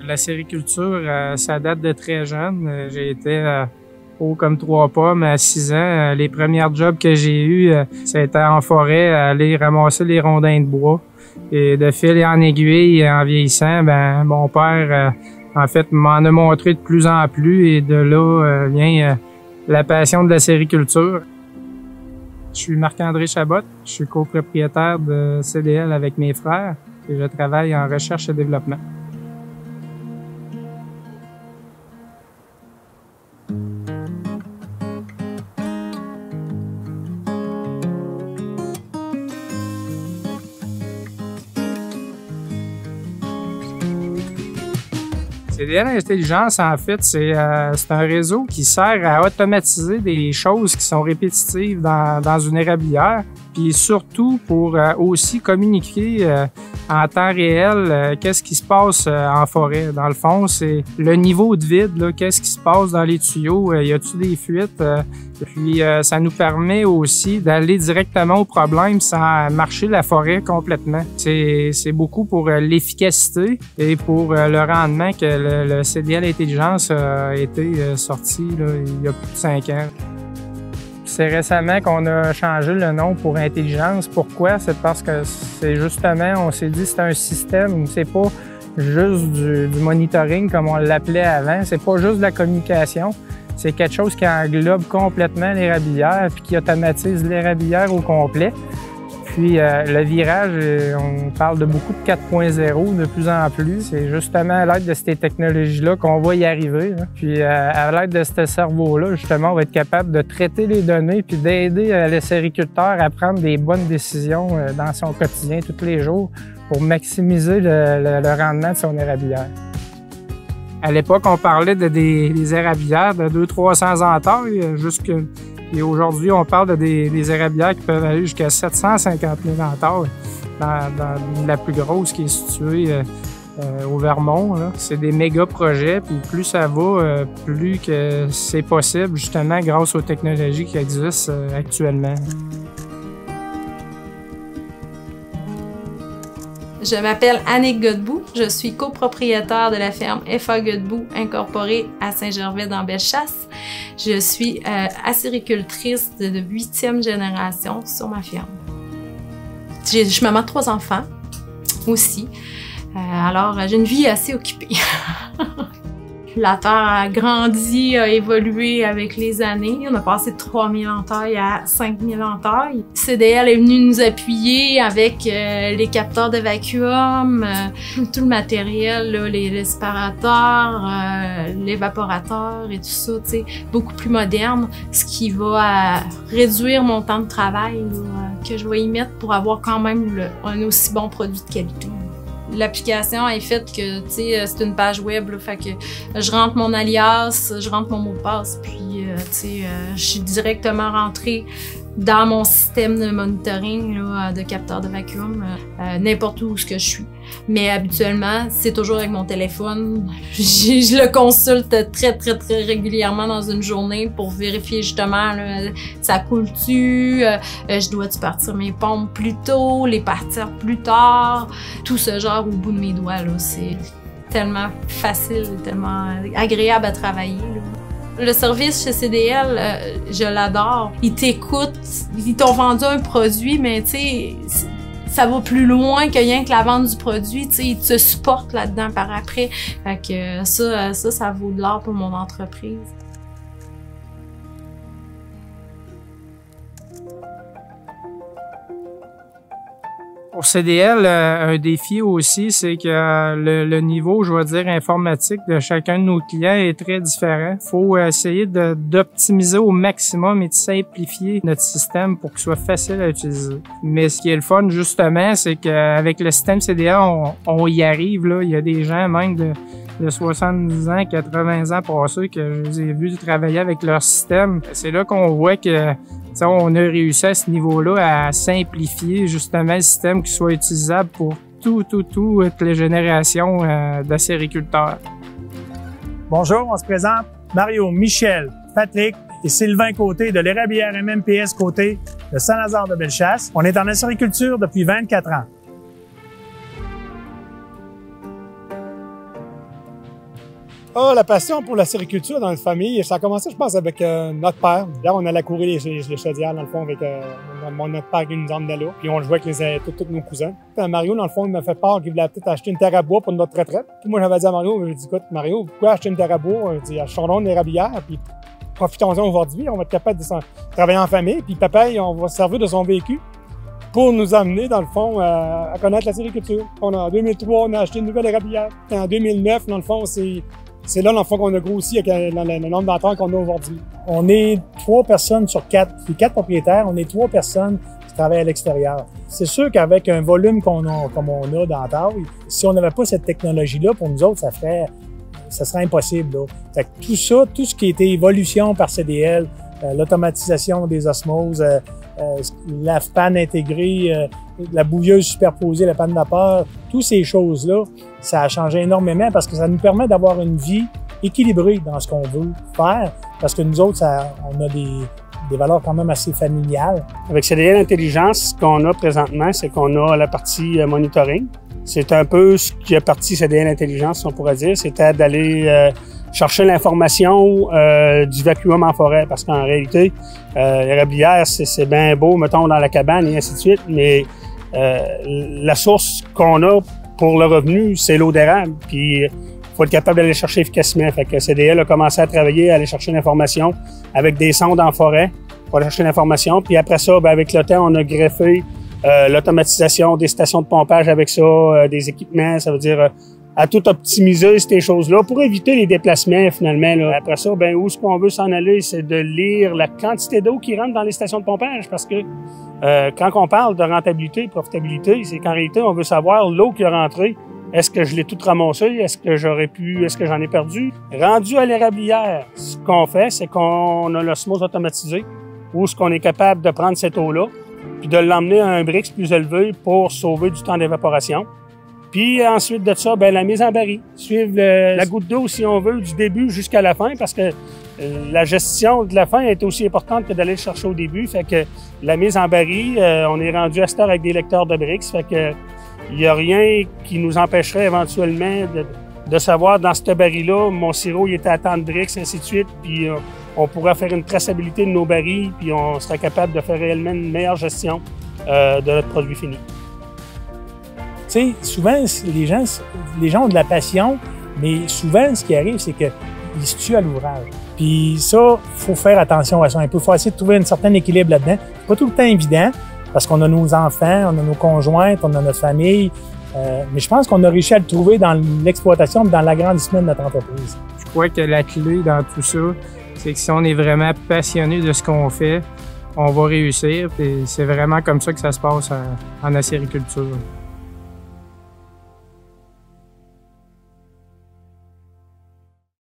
La sériculture, ça date de très jeune. J'ai été haut comme 3 pommes à 6 ans. Les premiers jobs que j'ai eus, ça a été en forêt, à aller ramasser les rondins de bois. Et de fil en aiguille, en vieillissant, mon père, en fait, m'en a montré de plus en plus. Et de là vient la passion de la sériculture. Je suis Marc-André Chabot. Je suis copropriétaire de CDL avec mes frères et je travaille en recherche et développement. CDL Intelligence, en fait, c'est un réseau qui sert à automatiser des choses qui sont répétitives dans une érablière, puis surtout pour aussi communiquer en temps réel qu'est-ce qui se passe en forêt. Dans le fond, c'est le niveau de vide, qu'est-ce qui se passe dans les tuyaux, y a-t-il des fuites, puis ça nous permet aussi d'aller directement au problème sans marcher la forêt complètement. C'est beaucoup pour l'efficacité et pour le rendement que le CDL Intelligence a été sorti là, il y a plus de 5 ans. C'est récemment qu'on a changé le nom pour Intelligence. Pourquoi? C'est parce que c'est justement, on s'est dit c'est un système, c'est pas juste du monitoring comme on l'appelait avant, c'est pas juste de la communication. C'est quelque chose qui englobe complètement l'érablière puis qui automatise l'érablière au complet. Puis le virage, on parle de beaucoup de 4.0 de plus en plus. C'est justement à l'aide de ces technologies-là qu'on va y arriver. Là. Puis à l'aide de ce cerveau-là, justement, on va être capable de traiter les données puis d'aider le sériculteur à prendre des bonnes décisions dans son quotidien tous les jours pour maximiser le rendement de son érablière. À l'époque, on parlait des érablières de 200-300 ans en taille, et aujourd'hui, on parle de des érablières qui peuvent aller jusqu'à 750 000 en taille, dans la plus grosse qui est située au Vermont. C'est des méga projets, puis plus ça va, plus que c'est possible, justement, grâce aux technologies qui existent actuellement. Je m'appelle Annick Godbout. Je suis copropriétaire de la ferme FA Godbout incorporée à Saint-Gervais dans Bellechasse. Je suis acéricultrice de 8e génération sur ma ferme. Je suis maman de 3 enfants aussi. Alors, j'ai une vie assez occupée. La terre a grandi, a évolué avec les années. On a passé de 3000 en taille à 5000 en taille. CDL est venu nous appuyer avec les capteurs de vacuum, tout le matériel, là, les séparateurs, l'évaporateur et tout ça, tu sais, beaucoup plus moderne, ce qui va réduire mon temps de travail là, que je vais y mettre pour avoir quand même un aussi bon produit de qualité. L'application est faite que, tu sais, c'est une page web, là, fait que je rentre mon alias, je rentre mon mot de passe, puis, tu sais, je suis directement rentrée dans mon système de monitoring là, de capteur de vacuum, n'importe où ce que je suis. Mais habituellement, c'est toujours avec mon téléphone. Je le consulte très régulièrement dans une journée pour vérifier justement là, ça coule-tu, je dois-tu partir mes pompes plus tôt, les partir plus tard, tout ce genre au bout de mes doigts. C'est tellement facile, tellement agréable à travailler. Là. Le service chez CDL, je l'adore. Ils t'écoutent, ils t'ont vendu un produit, mais tu sais, ça va plus loin que rien que la vente du produit. Tu sais, ils te supportent là-dedans par après. Fait que ça vaut de l'or pour mon entreprise. Pour CDL, un défi aussi, c'est que le niveau, je vais dire, informatique de chacun de nos clients est très différent. Il faut essayer d'optimiser au maximum et de simplifier notre système pour qu'il soit facile à utiliser. Mais ce qui est le fun, justement, c'est qu'avec le système CDL, on y arrive. Là. Il y a des gens même de 70 ans, 80 ans passés que je les ai vus travailler avec leur système. C'est là qu'on voit que on a réussi à ce niveau-là à simplifier justement le système qui soit utilisable pour toutes les générations d'acériculteurs. Bonjour, on se présente Mario, Michel, Patrick et Sylvain Côté de l'érablière MMPS Côté de Saint-Lazare de Bellechasse. On est en acériculture depuis 24 ans. Ah, la passion pour la sériculture dans notre famille, ça a commencé, je pense, avec notre père. Là, on allait courir les chaudières, dans le fond, avec notre père qui nous emmenait là. Puis on jouait avec tous nos cousins. Puis, Mario, dans le fond, il m'a fait peur qu'il voulait peut-être acheter une terre à bois pour notre retraite. Puis moi, j'avais dit à Mario, j'ai dit, écoute, Mario, pourquoi acheter une terre à bois? J'ai dit, achetons une érablière, puis profitons-en aujourd'hui. On va être capable de travailler en famille. Puis papa, on va se servir de son véhicule pour nous amener, dans le fond, à connaître la sériculture. En 2003, on a acheté une nouvelle érablière. Puis en 2009, dans le fond, c'est là, dans le fond, qu'on a grossi avec le nombre d'entrants qu'on a aujourd'hui. On est 3 personnes sur 4. Puis 4 propriétaires, on est 3 personnes qui travaillent à l'extérieur. C'est sûr qu'avec un volume comme on a dans la taille, si on n'avait pas cette technologie-là, pour nous autres, ça serait impossible, là. Fait que tout ça, tout ce qui était évolution par CDL, l'automatisation des osmoses, la panne intégrée, la bouilleuse superposée, la panne vapeur, toutes ces choses-là, ça a changé énormément parce que ça nous permet d'avoir une vie équilibrée dans ce qu'on veut faire, parce que nous autres, on a des valeurs quand même assez familiales. Avec CDL Intelligence, ce qu'on a présentement, c'est qu'on a la partie monitoring. C'est un peu ce qui est parti CDL Intelligence, on pourrait dire, c'était d'aller chercher l'information du vacuum en forêt, parce qu'en réalité, l'érablière, c'est bien beau, mettons, dans la cabane et ainsi de suite, mais la source qu'on a pour le revenu, c'est l'eau d'érable, puis il faut être capable d'aller chercher efficacement. Fait que CDL a commencé à travailler, à aller chercher l'information avec des sondes en forêt pour aller chercher l'information, puis après ça, ben, avec le temps, on a greffé l'automatisation des stations de pompage avec ça, des équipements, ça veut dire à tout optimiser ces choses-là pour éviter les déplacements finalement. Là. Après ça, ben où ce qu'on veut s'en aller, c'est de lire la quantité d'eau qui rentre dans les stations de pompage parce que quand on parle de rentabilité, profitabilité, c'est qu'en réalité, on veut savoir l'eau qui est rentrée. Est-ce que je l'ai toute ramassée? Est-ce que j'en ai perdu? Rendu à l'érablière, ce qu'on fait, c'est qu'on a l'osmose automatisée où ce qu'on est capable de prendre cette eau-là puis de l'emmener à un brix plus élevé pour sauver du temps d'évaporation. Puis ensuite de ça, ben la mise en baril. Suivre la goutte d'eau, si on veut, du début jusqu'à la fin, parce que la gestion de la fin est aussi importante que d'aller le chercher au début. Fait que la mise en baril, on est rendu à cette heure avec des lecteurs de brix. Fait que il n'y a rien qui nous empêcherait éventuellement de savoir dans ce baril-là, mon sirop il était à tant de brix, ainsi de suite. Puis on pourrait faire une traçabilité de nos barils, puis on serait capable de faire réellement une meilleure gestion de notre produit fini. Tu sais, souvent, les gens ont de la passion, mais souvent, ce qui arrive, c'est qu'ils se tuent à l'ouvrage. Puis ça, faut faire attention à ça un peu. Faut essayer de trouver un certain équilibre là-dedans. C'est pas tout le temps évident, parce qu'on a nos enfants, on a nos conjointes, on a notre famille. Mais je pense qu'on a réussi à le trouver dans l'exploitation, dans l'agrandissement de notre entreprise. Je crois que la clé dans tout ça, c'est que si on est vraiment passionné de ce qu'on fait, on va réussir. Et c'est vraiment comme ça que ça se passe en acériculture.